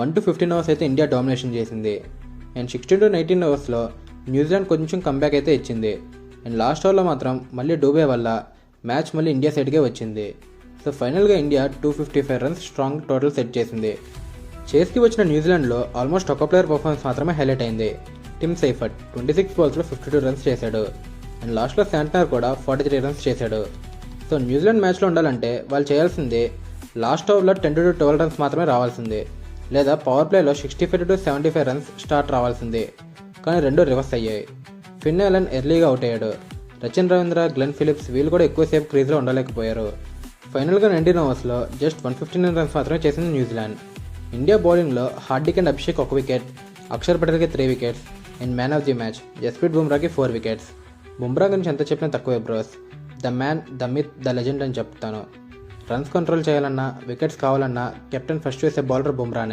1-15 overs అయితే India domination చేసింది. And 16-19 ఓవర్స్లో New Zealand కొంచెం కంబ్యాక్ అయితే ఇచ్చింది. అండ్ లాస్ట్ ఓవర్లో మాత్రం మళ్ళీ డూబే వల్ల మ్యాచ్ మళ్ళీ ఇండియా సైడ్కే వచ్చింది. సో ఫైనల్గా India 255 runs strong total set చేసింది. చేస్కి వచ్చిన న్యూజిలాండ్లో ఆల్మోస్ట్ ఒక ప్లేయర్ పర్ఫార్మెన్స్ మాత్రమే హైలైట్ అయింది. టిమ్ సైఫర్ట్ 26 బాల్స్లో 52 రన్స్ చేశాడు. అండ్ లాస్ట్లో శాంట్నర్ కూడా 43 రన్స్ చేశాడు. సో న్యూజిలాండ్ మ్యాచ్లో ఉండాలంటే వాళ్ళు చేయాల్సింది లాస్ట్ ఓవర్లో 10-12 రన్స్ మాత్రమే రావాల్సింది, లేదా పవర్ ప్లేలో 65-75 రన్స్ స్టార్ట్ రావాల్సింది. కానీ రెండు రివర్స్ అయ్యాయి. ఫిన్ అలన్ ఎర్లీగా అవుట్ అయ్యాడు. రచిన్ రవీంద్ర, గ్లెన్ ఫిలిప్స్ వీళ్ళు కూడా ఎక్కువసేపు క్రీజ్లో ఉండలేకపోయారు. ఫైనల్గా 19 ఓవర్స్లో జస్ట్ 159 రన్స్ మాత్రమే చేసింది న్యూజిలాండ్. ఇండియా బౌలింగ్లో హార్దిక్ అండ్ అభిషేక్ 1 వికెట్, అక్షర్ పటేల్కి 3 wickets and man of the match Jasprit బుమ్రాకి 4 వికెట్స్. బుమ్రా గురించి ఎంత చెప్పినా తక్కువే bros. The man, the myth, the legend అని చెప్తాను. రన్స్ కంట్రోల్ చేయాలన్నా, వికెట్స్ కావాలన్నా కెప్టెన్ ఫస్ట్ వేసే బౌలర్ బుమ్రానే.